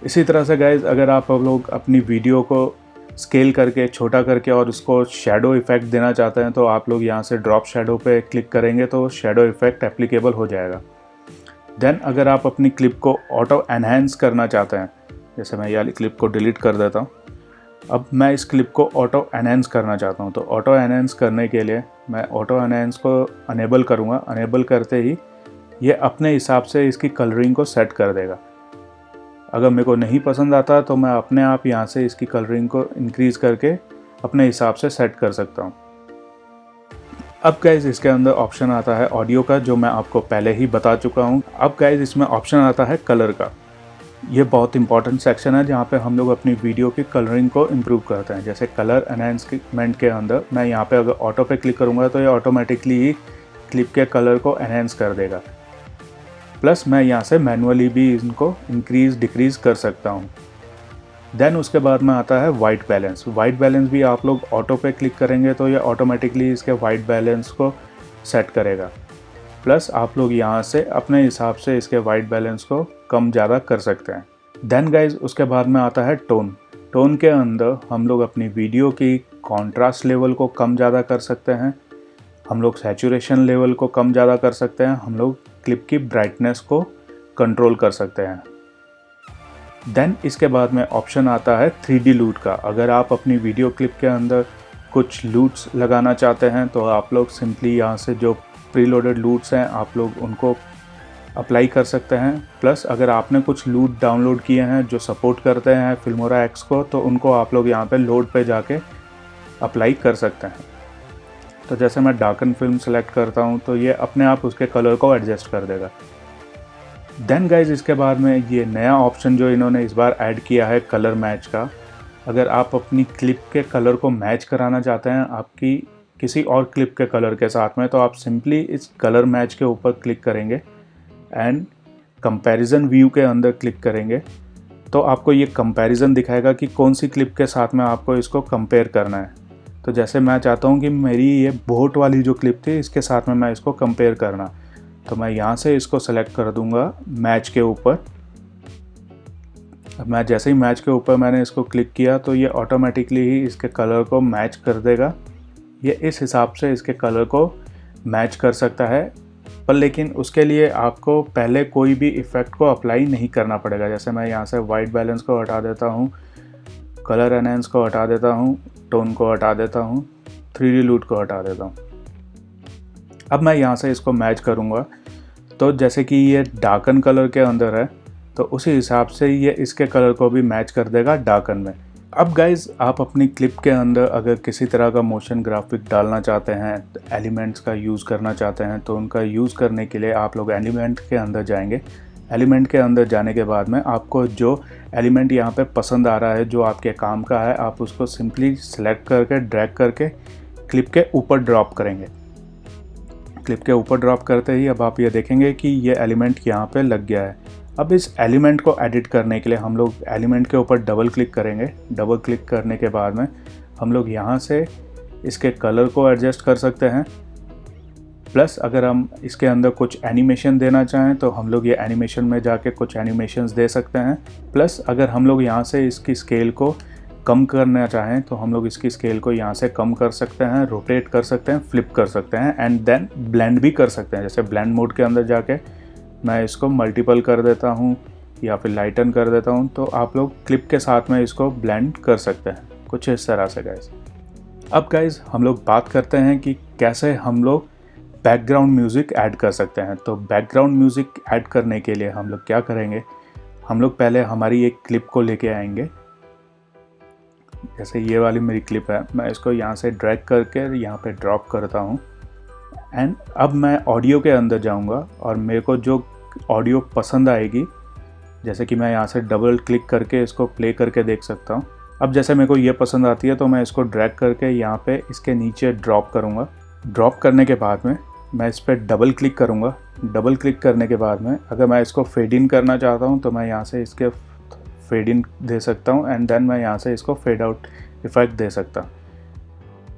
इसी तरह से गाइज अगर आप लोग अपनी वीडियो को स्केल करके छोटा करके और उसको शेडो इफ़ेक्ट देना चाहते हैं तो आप लोग यहाँ से ड्रॉप शेडो पे क्लिक करेंगे तो शेडो इफ़ेक्ट एप्लीकेबल हो जाएगा। देन अगर आप अपनी क्लिप को ऑटो एनहेंस करना चाहते हैं, जैसे मैं ये वाली क्लिप को डिलीट कर देता हूँ, अब मैं इस क्लिप को ऑटो एनहेंस करना चाहता हूँ। तो ऑटो एनहेंस करने के लिए मैं ऑटो एनहेंस को अनेबल करूँगा। अनेबल करते ही ये अपने हिसाब से इसकी कलरिंग को सेट कर देगा। अगर मेरे को नहीं पसंद आता तो मैं अपने आप यहाँ से इसकी कलरिंग को इंक्रीज़ करके अपने हिसाब से सेट कर सकता हूँ। अब गाइज इसके अंदर ऑप्शन आता है ऑडियो का, जो मैं आपको पहले ही बता चुका हूँ। अब गाइज इसमें ऑप्शन आता है कलर का। ये बहुत इंपॉर्टेंट सेक्शन है जहाँ पे हम लोग अपनी वीडियो की कलरिंग को इम्प्रूव करते हैं। जैसे कलर एनहेंसमेंट के अंदर मैं यहाँ पे अगर ऑटो पे क्लिक करूँगा तो ये ऑटोमेटिकली ही क्लिप के कलर को एनहेंस कर देगा। प्लस मैं यहाँ से मैनुअली भी इनको इंक्रीज़ डिक्रीज़ कर सकता हूँ। देन उसके बाद में आता है वाइट बैलेंस। वाइट बैलेंस भी आप लोग ऑटो पे क्लिक करेंगे तो ये ऑटोमेटिकली इसके वाइट बैलेंस को सेट करेगा। प्लस आप लोग यहाँ से अपने हिसाब से इसके वाइट बैलेंस को कम ज़्यादा कर सकते हैं। देन गाइज उसके बाद में आता है टोन। टोन के अंदर हम लोग अपनी वीडियो की कॉन्ट्रास्ट लेवल को कम ज़्यादा कर सकते हैं, हम लोग सैचुरेशन लेवल को कम ज़्यादा कर सकते हैं, हम लोग क्लिप की ब्राइटनेस को कंट्रोल कर सकते हैं। देन इसके बाद में ऑप्शन आता है 3D लूट का। अगर आप अपनी वीडियो क्लिप के अंदर कुछ लूट्स लगाना चाहते हैं तो आप लोग सिंपली यहाँ से जो प्रीलोडेड लूट्स हैं आप लोग उनको अप्लाई कर सकते हैं। प्लस अगर आपने कुछ लूट डाउनलोड किए हैं जो सपोर्ट करते हैं फिल्मोरा एक्स को, तो उनको आप लोग यहाँ पे लोड पे जाके अप्लाई कर सकते हैं। तो जैसे मैं डार्कन फिल्म सेलेक्ट करता हूँ तो ये अपने आप उसके कलर को एडजस्ट कर देगा। देन गाइज इसके बाद में ये नया ऑप्शन जो इन्होंने इस बार ऐड किया है कलर मैच का। अगर आप अपनी क्लिप के कलर को मैच कराना चाहते हैं आपकी किसी और क्लिप के कलर के साथ में, तो आप सिंपली इस कलर मैच के ऊपर क्लिक करेंगे एंड कंपैरिजन व्यू के अंदर क्लिक करेंगे तो आपको ये कंपैरिजन दिखाएगा कि कौन सी क्लिप के साथ में आपको इसको कंपेयर करना है। तो जैसे मैं चाहता हूँ कि मेरी ये बोट वाली जो क्लिप थी इसके साथ में मैं इसको कंपेयर करना, तो मैं यहाँ से इसको सेलेक्ट कर दूँगा मैच के ऊपर। अब मैं जैसे ही मैच के ऊपर मैंने इसको क्लिक किया तो ये ऑटोमेटिकली ही इसके कलर को मैच कर देगा। ये इस हिसाब से इसके कलर को मैच कर सकता है, पर लेकिन उसके लिए आपको पहले कोई भी इफ़ेक्ट को अप्लाई नहीं करना पड़ेगा। जैसे मैं यहाँ से वाइट बैलेंस को हटा देता हूँ, कलर एनहेंस को हटा देता हूँ, टोन को हटा देता हूँ, 3D लूट को हटा देता हूँ। अब मैं यहाँ से इसको मैच करूँगा तो जैसे कि ये डार्कन कलर के अंदर है तो उसी हिसाब से ये इसके कलर को भी मैच कर देगा डार्कन में। अब गाइज़ आप अपनी क्लिप के अंदर अगर किसी तरह का मोशन ग्राफिक डालना चाहते हैं, एलिमेंट्स का यूज़ करना चाहते हैं, तो उनका यूज़ करने के लिए आप लोग एलिमेंट के अंदर जाएंगे। एलिमेंट के अंदर जाने के बाद में आपको जो एलिमेंट यहाँ पे पसंद आ रहा है जो आपके काम का है, आप उसको सिंपली सेलेक्ट करके ड्रैग करके क्लिप के ऊपर ड्रॉप करेंगे। क्लिप के ऊपर ड्रॉप करते ही अब आप ये देखेंगे कि ये एलिमेंट यहाँ पे लग गया है। अब इस एलिमेंट को एडिट करने के लिए हम लोग एलिमेंट के ऊपर डबल क्लिक करेंगे। डबल क्लिक करने के बाद में हम लोग यहाँ से इसके कलर को एडजस्ट कर सकते हैं। प्लस अगर हम इसके अंदर कुछ एनिमेशन देना चाहें तो हम लोग ये एनिमेशन में जाके कुछ एनिमेशंस दे सकते हैं। प्लस अगर हम लोग यहाँ से इसकी स्केल को कम करना चाहें तो हम लोग इसकी स्केल को यहाँ से कम कर सकते हैं, रोटेट कर सकते हैं, फ्लिप कर सकते हैं एंड देन ब्लेंड भी कर सकते हैं। जैसे ब्लेंड मोड के अंदर जाके मैं इसको मल्टीपल कर देता हूँ या फिर लाइटन कर देता हूँ, तो आप लोग क्लिप के साथ में इसको ब्लेंड कर सकते हैं कुछ इस तरह से गाइस। अब गाइस हम लोग बात करते हैं कि कैसे हम लोग बैकग्राउंड म्यूज़िक ऐड कर सकते हैं। तो बैकग्राउंड म्यूज़िक ऐड करने के लिए हम लोग क्या करेंगे, हम लोग पहले हमारी एक क्लिप को लेके आएंगे। जैसे ये वाली मेरी क्लिप है, मैं इसको यहाँ से ड्रैग करके यहाँ पे ड्रॉप करता हूँ एंड अब मैं ऑडियो के अंदर जाऊँगा और मेरे को जो ऑडियो पसंद आएगी, जैसे कि मैं यहाँ से डबल क्लिक करके इसको प्ले करके देख सकता हूँ। अब जैसे मेरे को ये पसंद आती है तो मैं इसको ड्रैग करके यहाँ पे इसके नीचे ड्रॉप करूँगा। ड्रॉप करने के बाद में मैं इस पर डबल क्लिक करूँगा। डबल क्लिक करने के बाद में अगर मैं इसको फेड इन करना चाहता हूँ तो मैं यहाँ से इसके फेड इन दे सकता हूँ एंड देन मैं यहाँ से इसको फेड आउट इफेक्ट दे सकता हूँ।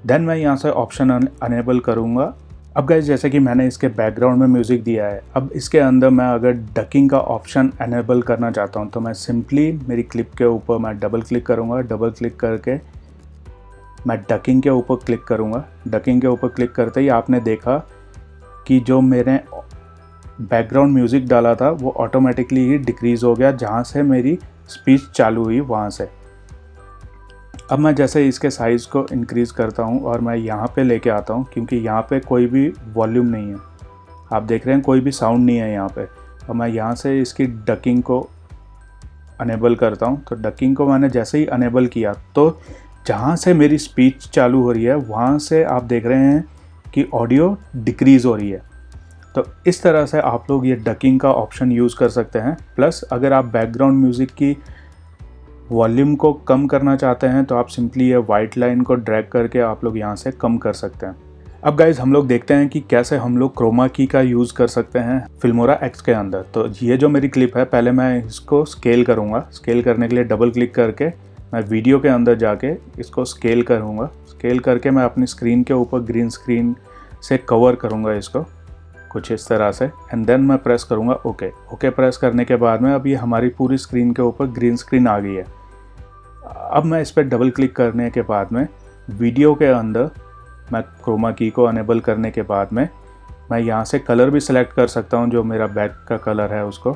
देन मैं यहाँ से ऑप्शन अनेबल करूँगा। अब गाइस जैसे कि मैंने इसके बैकग्राउंड में म्यूज़िक दिया है, अब इसके अंदर मैं अगर डकिंग का ऑप्शन अनेबल करना चाहता हूँ तो मैं सिंपली मेरी क्लिप के ऊपर मैं डबल क्लिक करूँगा। डबल क्लिक करके मैं डकिंग के ऊपर क्लिक करूँगा। डकिंग के ऊपर क्लिक करते ही आपने देखा कि जो मैंने बैकग्राउंड म्यूज़िक डाला था वो ऑटोमेटिकली ही डिक्रीज़ हो गया, जहाँ से मेरी स्पीच चालू हुई वहाँ से। अब मैं जैसे इसके साइज़ को इंक्रीज़ करता हूँ और मैं यहाँ पे लेके आता हूँ, क्योंकि यहाँ पे कोई भी वॉल्यूम नहीं है, आप देख रहे हैं कोई भी साउंड नहीं है यहाँ पे। और मैं यहाँ से इसकी डकिंग को अनेबल करता हूँ। तो डकिंग को मैंने जैसे ही अनेबल किया तो जहाँ से मेरी स्पीच चालू हो रही है वहाँ से आप देख रहे हैं कि ऑडियो डिक्रीज़ हो रही है। तो इस तरह से आप लोग ये डकिंग का ऑप्शन यूज़ कर सकते हैं। प्लस अगर आप बैकग्राउंड म्यूज़िक की वॉल्यूम को कम करना चाहते हैं तो आप सिंपली ये वाइट लाइन को ड्रैग करके आप लोग यहाँ से कम कर सकते हैं। अब गाइज़ हम लोग देखते हैं कि कैसे हम लोग क्रोमा की का यूज़ कर सकते हैं फिल्मोरा एक्स के अंदर। तो ये जो मेरी क्लिप है, पहले मैं इसको स्केल करूँगा। स्केल करने के लिए डबल क्लिक करके मैं वीडियो के अंदर जाके इसको स्केल करूँगा। स्केल करके मैं अपनी स्क्रीन के ऊपर ग्रीन स्क्रीन से कवर करूँगा इसको कुछ इस तरह से, एंड देन मैं प्रेस करूँगा ओके। ओके प्रेस करने के बाद में अब ये हमारी पूरी स्क्रीन के ऊपर ग्रीन स्क्रीन आ गई है। अब मैं इस पर डबल क्लिक करने के बाद में वीडियो के अंदर मैं क्रोमा की को अनेबल करने के बाद में मैं यहाँ से कलर भी सिलेक्ट कर सकता हूँ, जो मेरा बैक का कलर है उसको,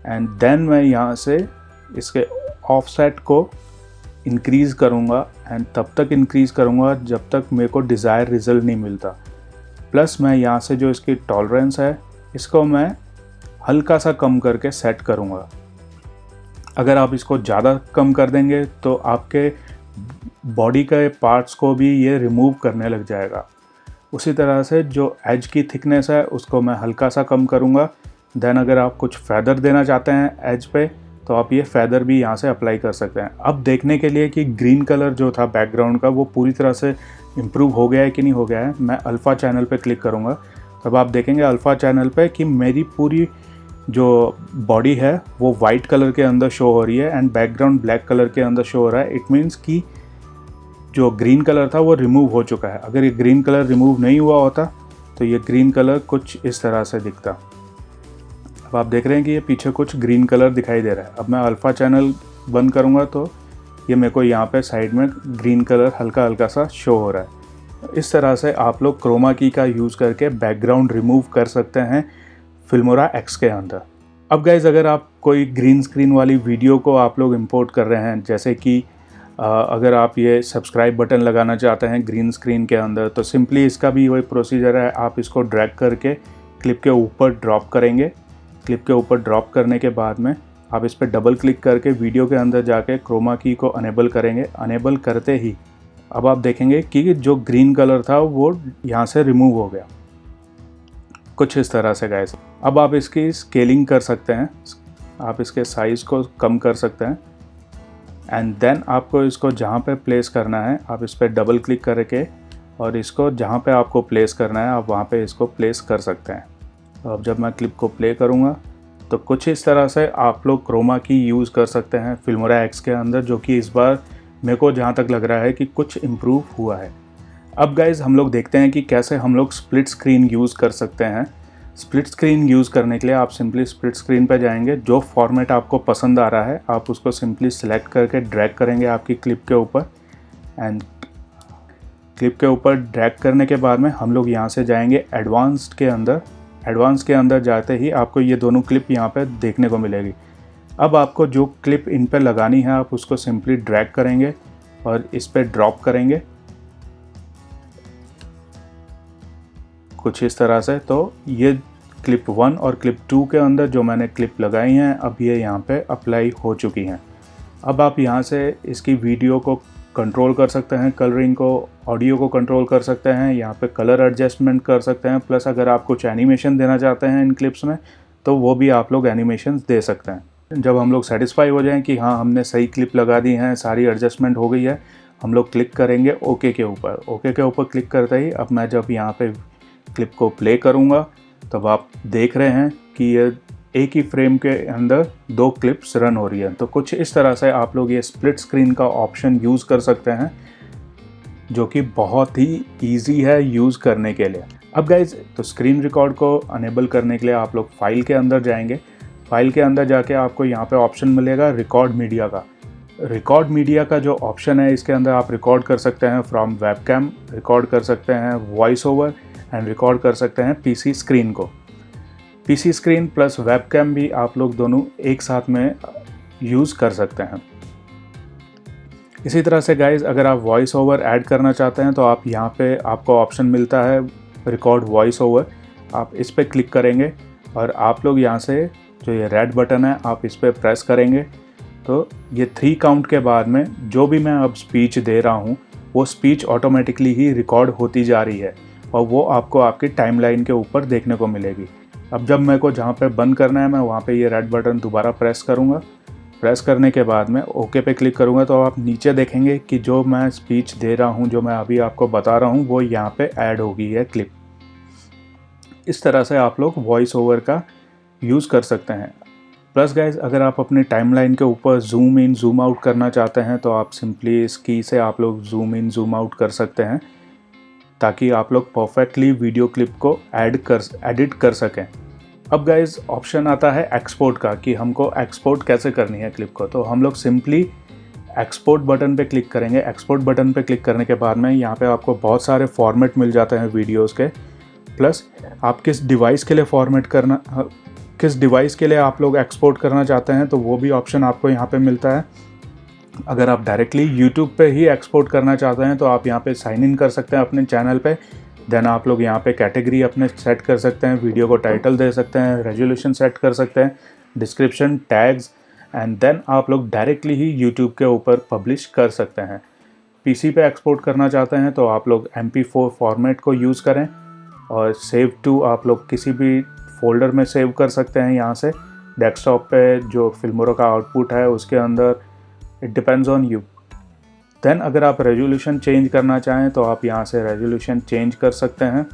एंड देन मैं यहाँ से इसके ऑफसेट को इंक्रीज़ करूँगा एंड तब तक इंक्रीज़ करूँगा जब तक मेरे को डिज़ायर रिज़ल्ट नहीं मिलता। प्लस मैं यहाँ से जो इसकी टॉलरेंस है इसको मैं हल्का सा कम करके सेट करूँगा। अगर आप इसको ज़्यादा कम कर देंगे तो आपके बॉडी के पार्ट्स को भी ये रिमूव करने लग जाएगा। उसी तरह से जो एज की थिकनेस है उसको मैं हल्का सा कम करूँगा। देन अगर आप कुछ फैदर देना चाहते हैं एज पे तो आप ये फैदर भी यहाँ से अप्लाई कर सकते हैं। अब देखने के लिए कि ग्रीन कलर जो था बैकग्राउंड का वो पूरी तरह से इम्प्रूव हो गया है कि नहीं हो गया है, मैं अल्फ़ा चैनल पे क्लिक करूँगा। तब आप देखेंगे अल्फ़ा चैनल पे कि मेरी पूरी जो बॉडी है वो वाइट कलर के अंदर शो हो रही है एंड बैकग्राउंड ब्लैक कलर के अंदर शो हो रहा है। इट मीन्स कि जो ग्रीन कलर था वो रिमूव हो चुका है। अगर ये ग्रीन कलर रिमूव नहीं हुआ होता तो ये ग्रीन कलर कुछ इस तरह से दिखता। अब आप देख रहे हैं कि ये पीछे कुछ ग्रीन कलर दिखाई दे रहा है। अब मैं अल्फ़ा चैनल बंद करूँगा तो ये मेरे को यहाँ पे साइड में ग्रीन कलर हल्का हल्का सा शो हो रहा है। इस तरह से आप लोग क्रोमा की का यूज़ करके बैकग्राउंड रिमूव कर सकते हैं फिल्मोरा एक्स के अंदर। अब गाइज़ अगर आप कोई ग्रीन स्क्रीन वाली वीडियो को आप लोग इंपोर्ट कर रहे हैं, जैसे कि अगर आप ये सब्सक्राइब बटन लगाना चाहते हैं ग्रीन स्क्रीन के अंदर, तो सिंपली इसका भी वही प्रोसीजर है। आप इसको ड्रैग करके क्लिप के ऊपर ड्रॉप करेंगे। क्लिप के ऊपर ड्रॉप करने के बाद में आप इस पर डबल क्लिक करके वीडियो के अंदर जाके क्रोमा की को अनेबल करेंगे। अनेबल करते ही अब आप देखेंगे कि जो ग्रीन कलर था वो यहाँ से रिमूव हो गया कुछ इस तरह से गाइस। अब आप इसकी स्केलिंग कर सकते हैं, आप इसके साइज़ को कम कर सकते हैं एंड देन आपको इसको जहाँ पे प्लेस करना है आप इस पर डबल क्लिक करके और इसको जहाँ पे आपको प्लेस करना है आप वहाँ पे इसको प्लेस कर सकते हैं। तो अब जब मैं क्लिप को प्ले करूँगा तो कुछ इस तरह से आप लोग क्रोमा की यूज़ कर सकते हैं फिल्मोरा एक्स के अंदर, जो कि इस बार मेरे को जहाँ तक लग रहा है कि कुछ इम्प्रूव हुआ है। अब गाइज़ हम लोग देखते हैं कि कैसे हम लोग स्प्लिट स्क्रीन यूज़ कर सकते हैं। स्प्लिट स्क्रीन यूज़ करने के लिए आप सिंपली स्प्लिट स्क्रीन पर जाएंगे। जो फॉर्मेट आपको पसंद आ रहा है आप उसको सिंपली सिलेक्ट करके ड्रैग करेंगे आपकी क्लिप के ऊपर, एंड क्लिप के ऊपर ड्रैग करने के बाद में हम लोग यहाँ से जाएंगे एडवांस्ड के अंदर। एडवांस के अंदर जाते ही आपको ये दोनों क्लिप यहाँ पे देखने को मिलेगी। अब आपको जो क्लिप इन पे लगानी है आप उसको सिंपली ड्रैग करेंगे और इस पे ड्रॉप करेंगे कुछ इस तरह से। तो ये क्लिप 1 और क्लिप 2 के अंदर जो मैंने क्लिप लगाई हैं अब ये यहाँ पे अप्लाई हो चुकी हैं। अब आप यहाँ से इसकी वीडियो को कंट्रोल कर सकते हैं, कलरिंग को, ऑडियो को कंट्रोल कर सकते हैं, यहाँ पे कलर एडजस्टमेंट कर सकते हैं। प्लस अगर आप कुछ एनिमेशन देना चाहते हैं इन क्लिप्स में तो वो भी आप लोग एनिमेशन दे सकते हैं। जब हम लोग सेटिस्फाई हो जाएं कि हाँ हमने सही क्लिप लगा दी हैं, सारी एडजस्टमेंट हो गई है, हम लोग क्लिक करेंगे ओके के ऊपर। ओके के ऊपर क्लिक करते ही अब मैं जब यहाँ पे क्लिप को प्ले करूँगा तब आप देख रहे हैं कि ये एक ही फ्रेम के अंदर 2 क्लिप्स रन हो रही है। तो कुछ इस तरह से आप लोग ये स्प्लिट स्क्रीन का ऑप्शन यूज़ कर सकते हैं, जो कि बहुत ही ईजी है यूज़ करने के लिए। अब गाइज तो स्क्रीन रिकॉर्ड को अनेबल करने के लिए आप लोग फाइल के अंदर जाएंगे। फाइल के अंदर जाके आपको यहाँ पे ऑप्शन मिलेगा रिकॉर्ड मीडिया का। रिकॉर्ड मीडिया का जो ऑप्शन है इसके अंदर आप रिकॉर्ड कर सकते हैं फ्रॉम वेबकैम, रिकॉर्ड कर सकते हैं वॉइस ओवर एंड रिकॉर्ड कर सकते हैं पीसी स्क्रीन को। पीसी स्क्रीन प्लस वेबकैम भी आप लोग दोनों एक साथ में यूज़ कर सकते हैं। इसी तरह से गाइज अगर आप वॉइस ओवर ऐड करना चाहते हैं तो आप यहाँ पे आपको ऑप्शन मिलता है रिकॉर्ड वॉइस ओवर। आप इस पर क्लिक करेंगे और आप लोग यहाँ से जो ये रेड बटन है आप इस पर प्रेस करेंगे तो ये 3 काउंट के बाद में जो भी मैं अब स्पीच दे रहा हूँ वो स्पीच ऑटोमेटिकली ही रिकॉर्ड होती जा रही है। और वो आपको आपकी टाइमलाइन के ऊपर देखने को मिलेगी। अब जब मेरे को जहाँ पे बंद करना है मैं वहाँ पे ये रेड बटन दोबारा प्रेस करूँगा। प्रेस करने के बाद मैं ओके पे क्लिक करूँगा तो आप नीचे देखेंगे कि जो मैं स्पीच दे रहा हूँ, जो मैं अभी आपको बता रहा हूँ, वो यहाँ पे ऐड हो गई है क्लिप। इस तरह से आप लोग वॉइस ओवर का यूज़ कर सकते हैं। प्लस गाइज, अगर आप अपनी टाइमलाइन के ऊपर जूम इन जूम आउट करना चाहते हैं तो आप सिंपली इस की से आप लोग जूम इन जूम आउट कर सकते हैं, ताकि आप लोग परफेक्टली वीडियो क्लिप को एडिट कर सकें। अब गाइज ऑप्शन आता है एक्सपोर्ट का, कि हमको एक्सपोर्ट कैसे करनी है क्लिप को। तो हम लोग सिंपली एक्सपोर्ट बटन पे क्लिक करेंगे। एक्सपोर्ट बटन पे क्लिक करने के बाद में यहाँ पे आपको बहुत सारे फॉर्मेट मिल जाते हैं वीडियोस के। प्लस आप किस डिवाइस के लिए किस डिवाइस के लिए आप लोग एक्सपोर्ट करना चाहते हैं, तो वो भी ऑप्शन आपको यहाँ पे मिलता है। अगर आप डायरेक्टली यूट्यूब पे ही एक्सपोर्ट करना चाहते हैं तो आप यहाँ पे साइन इन कर सकते हैं अपने चैनल पे। देन आप लोग यहाँ पे कैटेगरी अपने सेट कर सकते हैं, वीडियो को टाइटल दे सकते हैं, रेजोल्यूशन सेट कर सकते हैं, डिस्क्रिप्शन, टैग्स, एंड देन आप लोग डायरेक्टली ही यूट्यूब के ऊपर पब्लिश कर सकते हैं। पीसी पे एक्सपोर्ट करना चाहते हैं तो आप लोग MP4 फॉर्मेट को यूज़ करें और सेव टू आप लोग किसी भी फोल्डर में सेव कर सकते हैं। यहाँ से डेस्कटॉप पे जो फिल्मोरा का आउटपुट है उसके अंदर, it depends on you. Then अगर आप रेजोल्यूशन चेंज करना चाहें तो आप यहाँ से रेजोल्यूशन चेंज कर सकते हैं।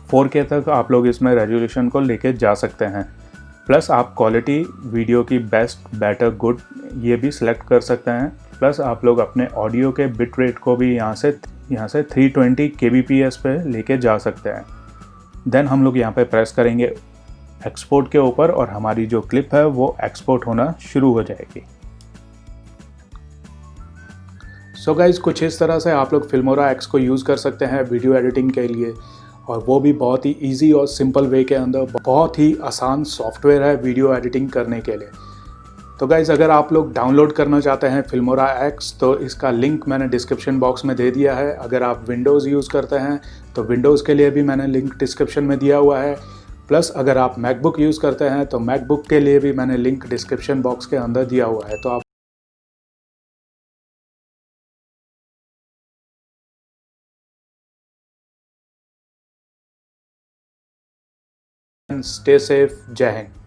4K तक आप लोग इसमें रेजोल्यूशन को लेके जा सकते हैं। प्लस आप क्वालिटी वीडियो की बेस्ट, बेटर, गुड ये भी सिलेक्ट कर सकते हैं। प्लस आप लोग अपने ऑडियो के बिट रेट को भी यहाँ से 320 kbps पे लेके जा सकते हैं। देन हम लोग यहाँ पे प्रेस करेंगे एक्सपोर्ट के ऊपर और हमारी जो क्लिप है वो एक्सपोर्ट होना शुरू हो जाएगी। सो गाइज, कुछ इस तरह से आप लोग फिल्मोरा एक्स को यूज़ कर सकते हैं वीडियो एडिटिंग के लिए, और वो भी बहुत ही इजी और सिंपल वे के अंदर। बहुत ही आसान सॉफ्टवेयर है वीडियो एडिटिंग करने के लिए। तो गाइज़, अगर आप लोग डाउनलोड करना चाहते हैं फिल्मोरा एक्स तो इसका लिंक मैंने डिस्क्रिप्शन बॉक्स में दे दिया है। अगर आप विंडोज़ यूज़ करते हैं तो विंडोज़ के लिए भी मैंने लिंक डिस्क्रिप्शन में दिया हुआ है। प्लस अगर आप मैकबुक यूज़ करते हैं तो मैकबुक के लिए भी मैंने लिंक डिस्क्रिप्शन बॉक्स के अंदर दिया हुआ है। तो आप स्टे सेफ। जय हिंद।